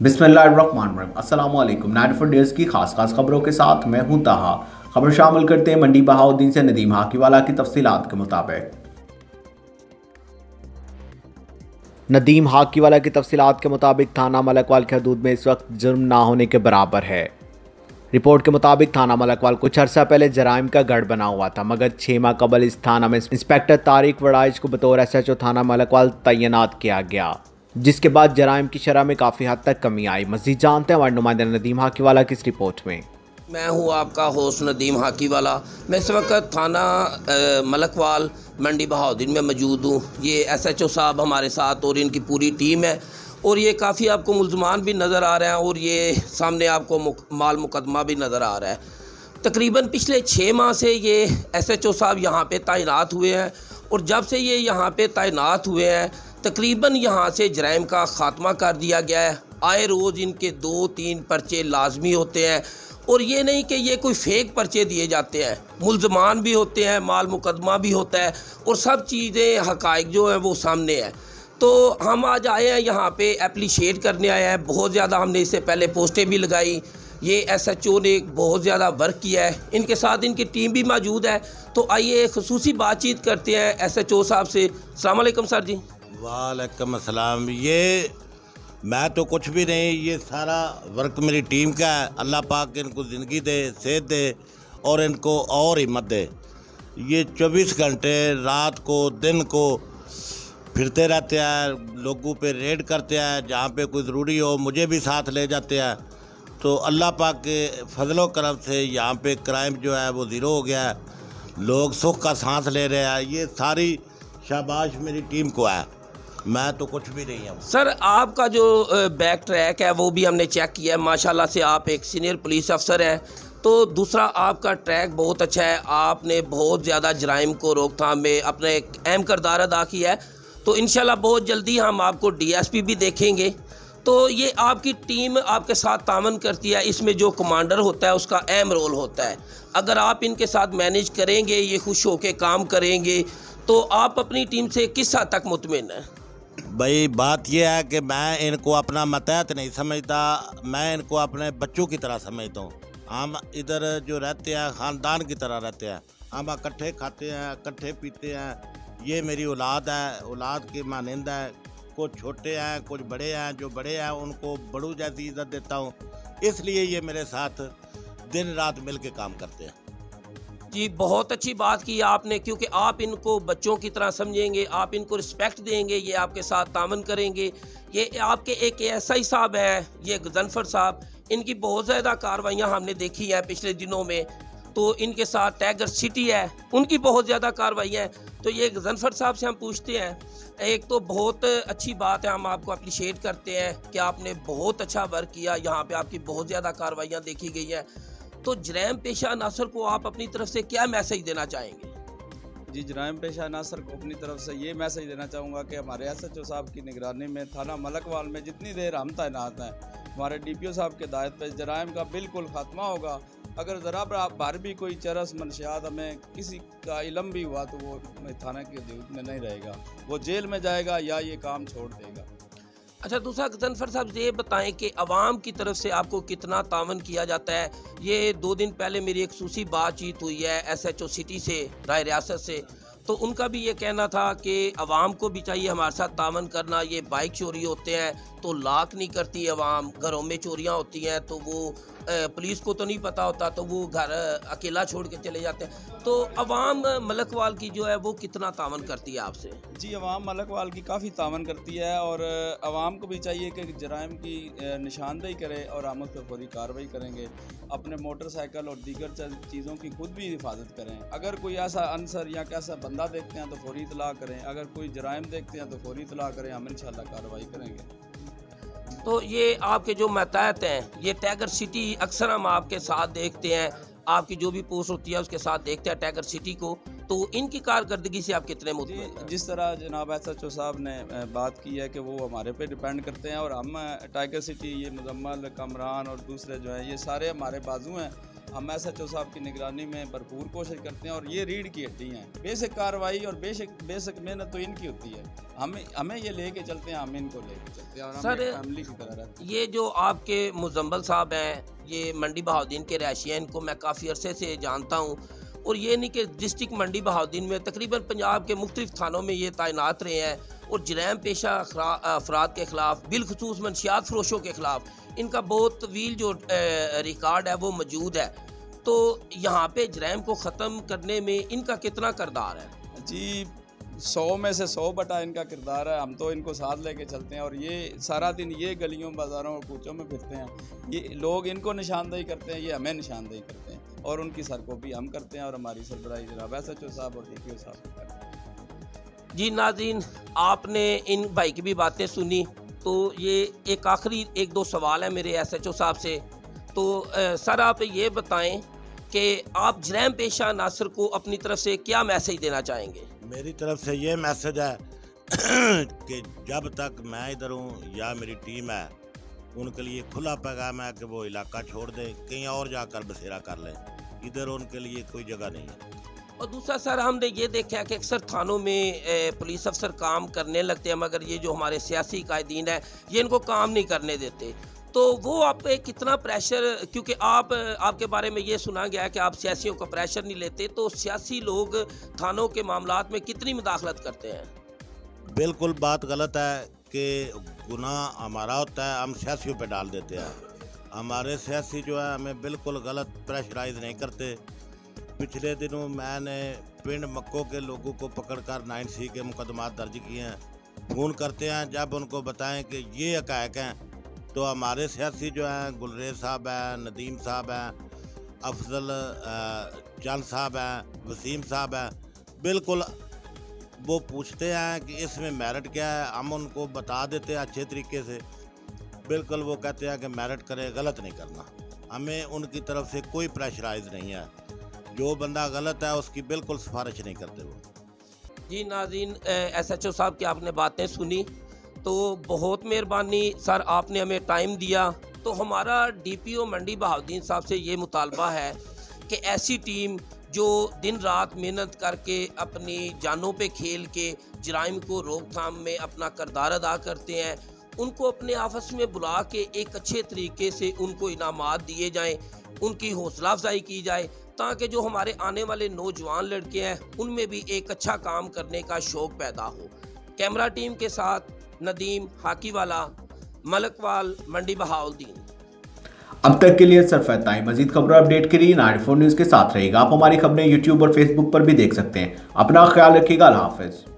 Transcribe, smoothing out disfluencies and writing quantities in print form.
बिस्मिल्लाहिर्रहमानिर्रहीम। अस्सलामु अलैकुम। 94 डेज़ की खास खबरों के साथ मैं हूं ताहा। खबर शामिल करते हैं मंडी बहाउद्दीन से नदीम हाकीवाला की तफसीलात के मुताबिक। नदीम हाकीवाला की तफसीलात के मुताबिक थाना मलकवाल के हदूद में इस वक्त जुर्म ना होने के बराबर है। रिपोर्ट के मुताबिक थाना मलकवाल कुछ अर्सा पहले जराइम का गढ़ बना हुआ था, मगर 6 माह कबल इस थाना में इंस्पेक्टर तारिक वड़ाइच को बतौर SHO थाना मलकवाल तैनात किया गया, जिसके बाद जराइम की शरह में काफ़ी हद तक कमी आई। मज़ीद जानते हैं हमारे नुमाइंदा नदीम हाकीवाला की इस रिपोर्ट में। मैं हूं आपका होस्ट नदीम हाकीवाला। मैं इस वक्त थाना मलकवाल मंडी बहाउद्दीन में मौजूद हूं। ये SHO साहब हमारे साथ और इनकी पूरी टीम है, और ये काफ़ी आपको मुल्ज़मान भी नज़र आ रहे हैं, और ये सामने आपको माल मुकदमा भी नज़र आ रहा है। तकरीबन पिछले 6 माह से ये SHO साहब यहाँ पे तैनात हुए हैं, और जब से ये यहाँ पे तैनात हुए हैं तकरीबन यहाँ से जराइम का ख़ात्मा कर दिया गया है। आए रोज़ इनके 2-3 पर्चे लाजमी होते हैं, और ये नहीं कि ये कोई फेक पर्चे दिए जाते हैं, मुल्ज़मान भी होते हैं, माल मुकदमा भी होता है, और सब चीज़ें हक़ाइक़ जो हैं वो सामने है। तो हम आज आए हैं यहाँ पे एप्रिशिएट करने आए हैं। बहुत ज़्यादा हमने इससे पहले पोस्टें भी लगाई। ये SHO ने बहुत ज़्यादा वर्क किया है, इनके साथ इनकी टीम भी मौजूद है। तो आइए ख़ुसूसी बातचीत करते हैं SHO साहब से। अस्सलाम वालेकुम सर जी। वालेकुम अस्सलाम। ये मैं तो कुछ भी नहीं, ये सारा वर्क मेरी टीम का है। अल्लाह पाक इनको ज़िंदगी दे, सेहत दे और इनको और हिम्मत दे। ये 24 घंटे रात को दिन को फिरते रहते हैं, लोगों पे रेड करते हैं, जहाँ पे कोई ज़रूरी हो मुझे भी साथ ले जाते हैं। तो अल्लाह पाक के फजलो करम से यहाँ पे क्राइम जो है वो ज़ीरो हो गया है, लोग सुख का सांस ले रहे हैं। ये सारी शाबाश मेरी टीम को है, मैं तो कुछ भी नहीं हूँ। सर आपका जो बैक ट्रैक है वो भी हमने चेक किया है, माशाल्लाह से आप एक सीनियर पुलिस अफसर हैं। तो दूसरा आपका ट्रैक बहुत अच्छा है, आपने बहुत ज़्यादा जराइम को रोकथाम में अपना एक अहम किरदार अदा किया है। तो इंशाल्लाह बहुत जल्दी हम आपको DSP भी देखेंगे। तो ये आपकी टीम आपके साथ तावन करती है, इसमें जो कमांडर होता है उसका अहम रोल होता है। अगर आप इनके साथ मैनेज करेंगे, ये खुश होकर काम करेंगे, तो आप अपनी टीम से किस हद तक मुतमिन हैं? भाई बात यह है कि मैं इनको अपना मतहत नहीं समझता, मैं इनको अपने बच्चों की तरह समझता हूँ। हम इधर जो रहते हैं ख़ानदान की तरह रहते हैं, हम इकट्ठे खाते हैं, इकट्ठे पीते हैं। ये मेरी औलाद है, औलाद के मानंद है। कुछ छोटे हैं, कुछ बड़े हैं, जो बड़े हैं उनको बड़ों जैसी इज़्ज़त देता हूँ, इसलिए ये मेरे साथ दिन रात मिल के काम करते हैं। जी बहुत अच्छी बात की आपने, क्योंकि आप इनको बच्चों की तरह समझेंगे, आप इनको रिस्पेक्ट देंगे, ये आपके साथ तावन करेंगे। ये आपके एक SI साहब हैं, ये गजनफर साहब, इनकी बहुत ज़्यादा कार्रवाइयाँ हमने देखी हैं पिछले दिनों में। तो इनके साथ टाइगर सिटी है, उनकी बहुत ज़्यादा कार्रवाइयाँ हैं। तो ये गजनफर साहब से हम पूछते हैं, एक तो बहुत अच्छी बात है, हम आपको अप्रिशिएट करते हैं कि आपने बहुत अच्छा वर्क किया, यहाँ पे आपकी बहुत ज़्यादा कार्रवाइयाँ देखी गई हैं। तो जराइम पेशा अनासर को आप अपनी तरफ से क्या मैसेज देना चाहेंगे? जी, जराइम पेशा अनासर को अपनी तरफ से ये मैसेज देना चाहूँगा कि हमारे SHO साहब की निगरानी में थाना मलकवाल में जितनी देर हम तैनात हैं, हमारे DPO साहब के हिदायत पर जराइम का बिल्कुल ख़ात्मा होगा। अगर ज़रा बार भी कोई चरस मनशियात हमें किसी का इलम भी हुआ तो वो थाना के हदूद में नहीं रहेगा, वो जेल में जाएगा या ये काम छोड़ देगा। अच्छा, दूसरा गजनफर साहब ये बताएं कि आवाम की तरफ से आपको कितना तावन किया जाता है? ये 2 दिन पहले मेरी एक खूसी बातचीत हुई है SHO सिटी से, राय रियासत से, तो उनका भी ये कहना था कि आवाम को भी चाहिए हमारे साथ तावन करना। ये बाइक चोरी होते हैं तो लाक नहीं करती आवाम, घरों में चोरियां होती हैं तो वो पुलिस को तो नहीं पता होता, तो वो घर अकेला छोड़ के चले जाते हैं। तो आवाम मलकवाल की जो है वो कितना तावन करती है आपसे? जी, अवाम मलकवाल की काफ़ी तावन करती है, और अवाम को भी चाहिए कि जराइम की निशानदेही करे और हम उस पर फौरी कार्रवाई करेंगे। अपने मोटरसाइकिल और दीगर चीज़ों की खुद भी हिफाजत करें। अगर कोई ऐसा अनसर या कैसा बंदा देखते हैं तो फौरी इतला करें, अगर कोई जराइम देखते हैं तो फौरी इतला करें, हम इंशाल्लाह कार्रवाई करेंगे। तो ये आपके जो मतहत हैं, ये टाइगर सिटी अक्सर हम आपके साथ देखते हैं, आपकी जो भी पोस्ट होती है उसके साथ देखते हैं टाइगर सिटी को, तो इनकी कारकर्दगी से आप कितने मुतमिन हैं? जिस तरह जनाब SHO साहब ने बात की है कि वो हमारे पे डिपेंड करते हैं, और हम टाइगर सिटी, ये मुजम्मल, कमरान और दूसरे जो हैं ये सारे हमारे बाजू हैं। हम SHO साहब की निगरानी में भरपूर कोशिश करते हैं और ये रीढ़ की हड्डी हैं। बेसिक कार्रवाई और बेसिक मेहनत तो इनकी होती है, हमें ये लेके चलते हैं, हम इनको लेके चलते हैं और सर फैमिली की तरह रहते हैं। ये जो आपके मुजम्मल साहब हैं, ये मंडी बहाउद्दीन के रहायशी हैं, इनको मैं काफ़ी अरसे से जानता हूँ और ये नहीं कि डिस्ट्रिक्ट मंडी बहाउद्दीन में तकरीबन पंजाब के मुख्तलिफ थानों में ये तैनात रहे हैं और जराइम पेशा अफराद के ख़िलाफ़ बिलखसूस मनशियात फरोशों के ख़िलाफ़ इनका बहुत तवील जो रिकॉर्ड है वो मौजूद है। तो यहाँ पे जराइम को ख़त्म करने में इनका कितना किरदार है? जी 100 में से 100 बटा इनका किरदार है। हम तो इनको साथ लेके चलते हैं और ये सारा दिन ये गलियों बाज़ारों और कूचों में फिरते हैं। ये लोग इनको निशानदेही करते हैं, ये हमें निशानदेही करते हैं और उनकी सरकोबी हम करते हैं और हमारी सरबराही जनाब SHO साहब और DPO साहब करते हैं। जी नाज़रीन, आपने इन भाई की भी बातें सुनी, तो ये एक आखिरी 1-2 सवाल है मेरे SHO साहब से। तो सर आप ये बताएं कि आप जराइम पेशा नासर को अपनी तरफ से क्या मैसेज देना चाहेंगे? मेरी तरफ से ये मैसेज है कि जब तक मैं इधर हूँ या मेरी टीम है, उनके लिए खुला पैगाम है कि वो इलाका छोड़ दें, कहीं और जाकर बसेरा कर लें, इधर उनके लिए कोई जगह नहीं है। और दूसरा सर, हमने ये देखा है कि अक्सर थानों में पुलिस अफसर काम करने लगते हैं, मगर ये जो हमारे सियासी कायदीन है ये इनको काम नहीं करने देते। तो वो आप पे कितना प्रेशर, क्योंकि आपके बारे में ये सुना गया है कि आप सियासियों का प्रेशर नहीं लेते, तो सियासी लोग थानों के मामलात में कितनी मुदाखलत करते हैं? बिल्कुल बात गलत है कि गुनाह हमारा होता है, हम सियासियों पे डाल देते हैं। हमारे सियासी जो है हमें बिल्कुल गलत प्रेशराइज नहीं करते। पिछले दिनों मैंने पिंड मक्को के लोगों को पकड़कर 9C के मुकदमात दर्ज किए हैं। फ़ोन करते हैं, जब उनको बताएं कि ये हक़ाइक़ हैं, तो हमारे सियासी जो हैं, गुलरेज साहब हैं, नदीम साहब हैं, अफजल चंद साहब हैं, वसीम साहब हैं, बिल्कुल वो पूछते हैं कि इसमें मेरिट क्या है, हम उनको बता देते हैं अच्छे तरीके से। बिल्कुल वो कहते हैं कि मेरिट करें, गलत नहीं करना। हमें उनकी तरफ से कोई प्रेशराइज नहीं है, जो बंदा गलत है उसकी बिल्कुल सिफारिश नहीं करते वो। जी नाज़रीन, SHO साहब की आपने बातें सुनी, तो बहुत मेहरबानी सर, आपने हमें टाइम दिया। तो हमारा DPO मंडी बहाउद्दीन साहब से ये मुतालबा है कि ऐसी टीम जो दिन रात मेहनत करके अपनी जानों पे खेल के जराइम को रोकथाम में अपना किरदार अदा करते हैं, उनको अपने आपस में बुला के एक अच्छे तरीके से उनको इनामात दिए जाएं, उनकी हौसला अफजाई की जाए, ताकि जो हमारे आने वाले नौजवान लड़के हैं उनमें भी एक अच्छा काम करने का शौक़ पैदा हो। कैमरा टीम के साथ नदीम हाकीवाला, मलकवाल, मंडी बहाउद्दीन। अब तक के लिए सिर्फ इतना ही। मजीद खबरों अपडेट के लिए 94 न्यूज़ के साथ रहेगा। आप हमारी खबरें YouTube और Facebook पर भी देख सकते हैं। अपना ख्याल रखिएगा। अल्लाह हाफ़िज़।